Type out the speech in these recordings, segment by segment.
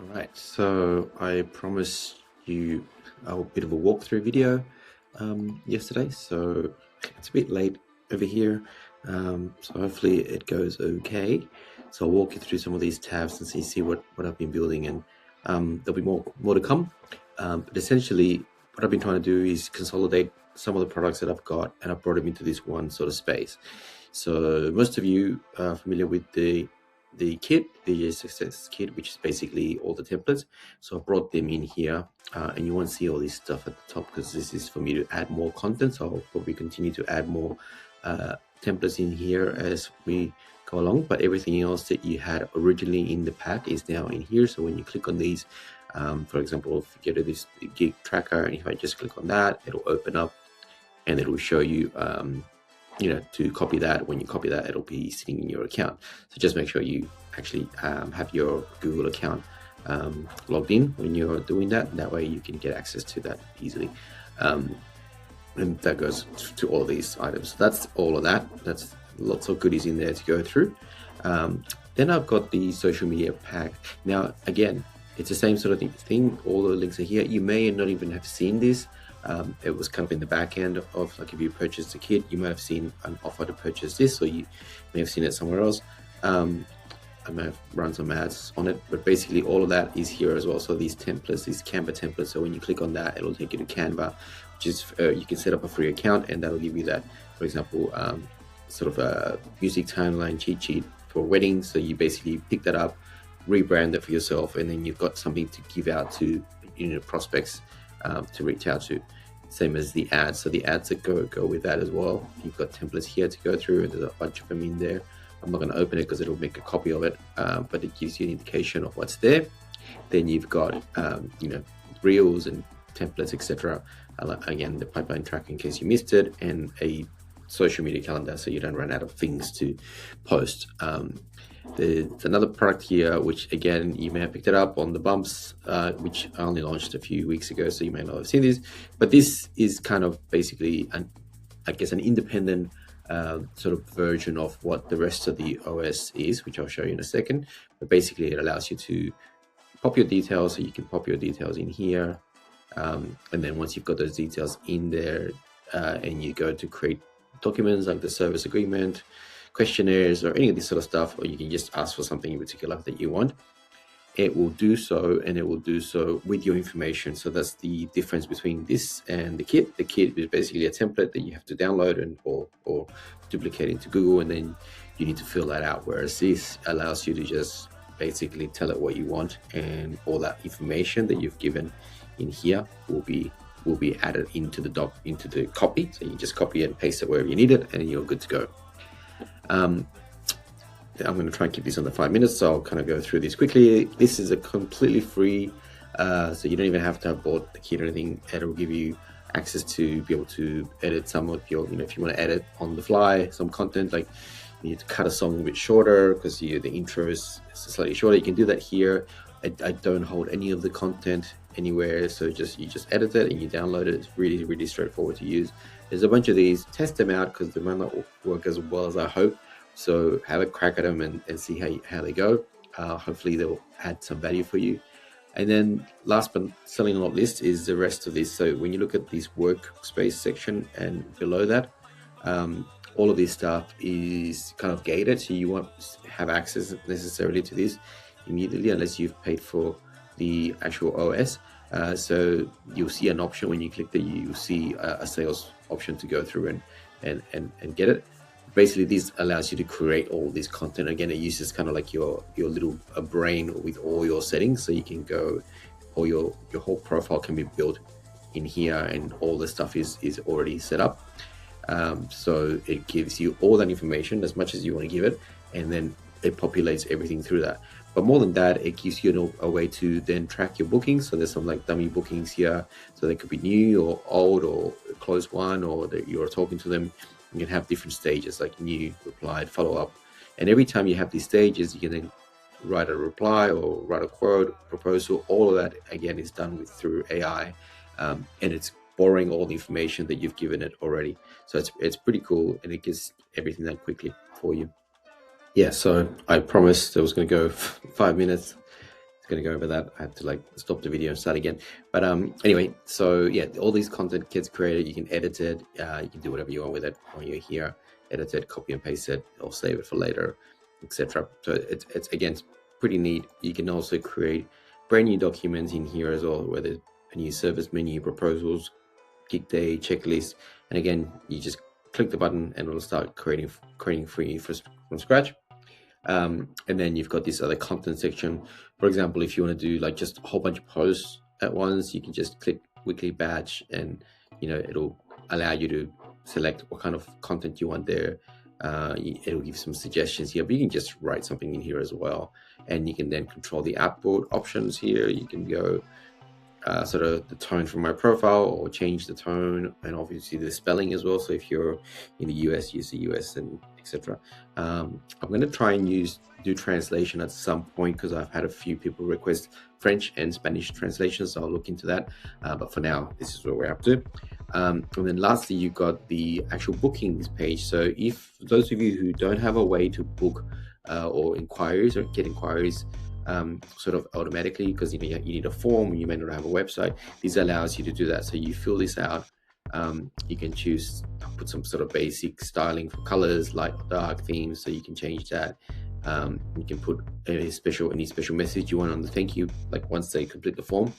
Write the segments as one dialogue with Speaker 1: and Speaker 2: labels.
Speaker 1: All right, so I promised you a bit of a walkthrough video yesterday, so it's a bit late over here. So hopefully it goes okay. So I'll walk you through some of these tabs and see what I've been building, and there'll be more to come. But essentially, what I've been trying to do is consolidate some of the products that I've got, and I've brought them into this one sort of space. So most of you are familiar with the kit, the success kit, which is basically all the templates. So I brought them in here, and you won't see all this stuff at the top because this is for me to add more content. So I'll probably continue to add more templates in here as we go along, but everything else that you had originally in the pack is now in here. So when you click on these, for example, if you go to this gig tracker, and if I just click on that, it'll open up and it'll show you to copy that. When you copy that, it'll be sitting in your account. So just make sure you actually have your Google account logged in when you're doing that. That way you can get access to that easily. And that goes to all these items. So that's all of that. That's lots of goodies in there to go through. Then I've got the social media pack. Now, again, it's the same sort of thing. All the links are here. You may not even have seen this. It was kind of in the back end of, like, if you purchased a kit, you might have seen an offer to purchase this, or you may have seen it somewhere else. I may have run some ads on it, but basically all of that is here as well. So these templates, these Canva templates, so when you click on that, it'll take you to Canva, which is you can set up a free account, and that'll give you that, for example, sort of a music timeline cheat sheet for weddings. So you basically pick that up, rebrand it for yourself, and then you've got something to give out to prospects to reach out to. Same as the ads. So the ads that go with that as well. You've got templates here to go through, and there's a bunch of them in there. I'm not going to open it because it'll make a copy of it, but it gives you an indication of what's there. Then you've got reels and templates, etc. Again, the pipeline track in case you missed it, and a social media calendar so you don't run out of things to post. There's another product here, which again, you may have picked it up on the bumps, which I only launched a few weeks ago, so you may not have seen this, but this is kind of basically an independent sort of version of what the rest of the OS is, which I'll show you in a second. But basically it allows you to pop your details, so you can pop your details in here, and then once you've got those details in there, and you go to create documents like the service agreement, questionnaires, or any of this sort of stuff, or you can just ask for something in particular that you want, it will do so, and it will do so with your information. So that's the difference between this and the kit. The kit is basically a template that you have to download and or duplicate into Google, and then you need to fill that out, whereas this allows you to just basically tell it what you want, and all that information that you've given in here will be added into the copy. So you just copy it and paste it wherever you need it, and you're good to go. I'm going to try and keep this under 5 minutes, so I'll kind of go through this quickly. This is a completely free, so you don't even have to have bought the kit or anything. It'll give you access to be able to edit some of your, if you want to edit on the fly some content, like you need to cut a song a bit shorter because the intro is slightly shorter. You can do that here. I don't hold any of the content anywhere, so you just edit it and you download it. It's really, really straightforward to use. There's a bunch of these. Test them out because they might not work as well as I hope. So have a crack at them and see how they go. Hopefully they'll add some value for you. And then last but certainly not least is the rest of this. So when you look at this workspace section and below that, all of this stuff is kind of gated. So you won't have access necessarily to this immediately unless you've paid for the actual OS. So you'll see an option when you click that. You'll see a sales option to go through and get it. Basically, this allows you to create all this content. Again, it uses kind of like your little brain with all your settings, so you can go, or your whole profile can be built in here, and all the stuff is already set up. So it gives you all that information as much as you want to give it, and then it populates everything through that. But more than that, it gives you a way to then track your bookings. So there's some like dummy bookings here, so they could be new or old or closed one, or that you're talking to them. You can have different stages like new, replied, follow up, and every time you have these stages, you can then write a reply or write a quote, proposal. All of that again is done through AI, and it's borrowing all the information that you've given it already. So it's pretty cool, and it gets everything done quickly for you. Yeah, so I promised I was going to go 5 minutes. going to go over that. I had to like stop the video and start again. But anyway, so yeah, all these content gets created. You can edit it. You can do whatever you want with it when you're here. Edit it, copy and paste it, or save it for later, etc. So it's again, it's pretty neat. You can also create brand new documents in here as well, whether a new service menu, proposals, gig day, checklist, and again, you just click the button and it'll start creating for you from scratch. And then you've got this other content section. For example, if you want to do like just a whole bunch of posts at once, you can just click weekly batch, and it'll allow you to select what kind of content you want there. It'll give some suggestions here, but you can just write something in here as well, and you can then control the output options here. You can go sort of the tone from my profile, or change the tone, and obviously the spelling as well. So if you're in the US, use the US, and etc. I'm going to try and do translation at some point, because I've had a few people request French and Spanish translations, so I'll look into that. But for now, this is what we're up to. And then lastly, you've got the actual bookings page. So if those of you who don't have a way to book or inquiries or get inquiries sort of automatically, because you need a form, you may not have a website, this allows you to do that. So you fill this out. You can choose, put some sort of basic styling for colors, light or dark themes, so you can change that. You can put any special message you want on the thank you, like once they complete the form.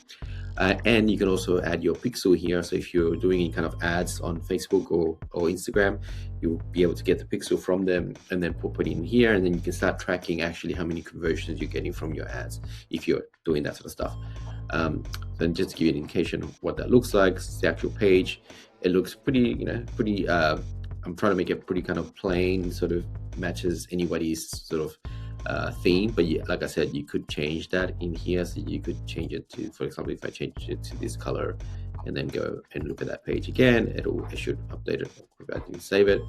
Speaker 1: And you can also add your pixel here. So if you're doing any kind of ads on Facebook or Instagram, you'll be able to get the pixel from them and then put it in here, and then you can start tracking actually how many conversions you're getting from your ads if you're doing that sort of stuff. Then just to give you an indication of what that looks like, it's the actual page. It looks pretty, I'm trying to make it pretty kind of plain, sort of matches anybody's sort of theme. But yeah, like I said, you could change that in here. So you could change it to, for example, if I change it to this color and then go and look at that page again, it should update it. I can save it.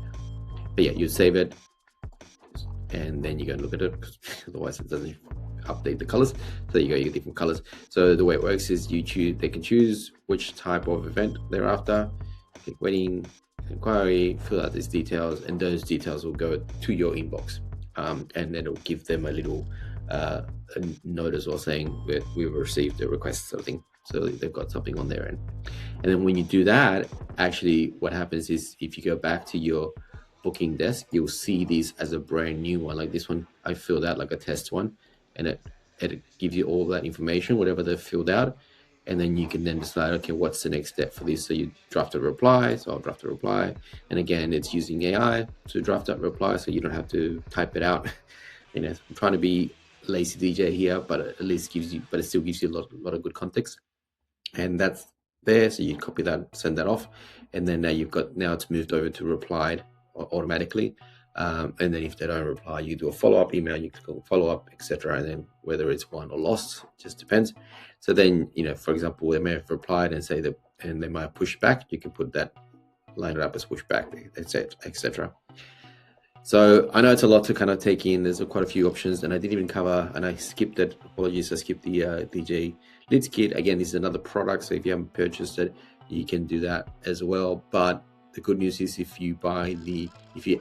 Speaker 1: But yeah, you save it and then you go and look at it, because otherwise it doesn't update the colors. So you get different colors. So the way it works is they can choose which type of event they're after. Click wedding, inquiry, fill out these details, and those details will go to your inbox. And it'll give them a little a note as well, saying we've received the request, sort of thing. So they've got something on their end. And then when you do that, actually what happens is, if you go back to your booking desk, you'll see this as a brand new one. Like this one, I filled out like a test one, and it gives you all that information, whatever they've filled out. And then you can then decide, okay, what's the next step for this? So you draft a reply. So I'll draft a reply. And again, it's using AI to draft that reply, so you don't have to type it out. I'm trying to be lazy DJ here, but it still gives you a lot of good context. And that's there. So you copy that, send that off. And then now it's moved over to replied automatically. And then if they don't reply, you do a follow-up email, you click on follow-up, etc. And then whether it's won or lost, just depends. So then, for example, they may have replied and say that, and they might push back. You can put that, line it up as push back, etc. So I know it's a lot to kind of take in. There's quite a few options, and I didn't even cover, and I skipped it. Apologies, I skipped the DJ Leads Kit. Again, this is another product, so if you haven't purchased it, you can do that as well. But the good news is, if you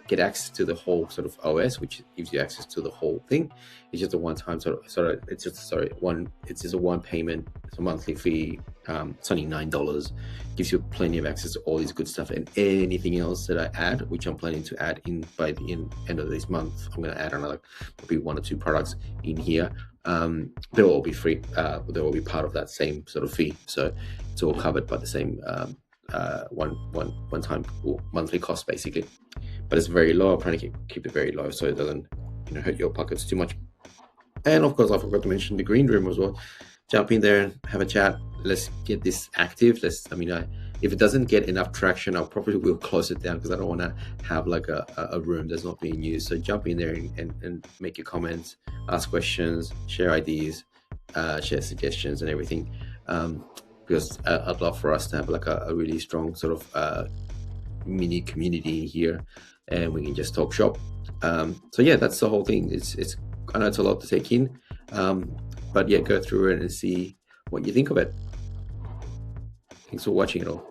Speaker 1: get access to the whole sort of OS, which gives you access to the whole thing, it's just a one-time it's just a one payment. It's a monthly fee. It's only $9. Gives you plenty of access to all this good stuff, and anything else that I add, which I'm planning to add in by the end of this month. I'm going to add another, probably 1 or 2 products in here. They'll all be free. They'll all be part of that same sort of fee. So it's all covered by the same one time monthly cost, basically. But it's very low. I'm trying to keep it very low so it doesn't hurt your pockets too much. And of course, I forgot to mention the green room as well. Jump in there and have a chat. Let's get this active. If it doesn't get enough traction, I'll probably will close it down, because I don't want to have like a room that's not being used. So jump in there and make your comments, ask questions, share ideas, share suggestions and everything. Because I'd love for us to have like a really strong sort of mini community here, and we can just talk shop. So yeah, that's the whole thing. I know it's a lot to take in, but yeah, go through it and see what you think of it. Thanks for watching it all.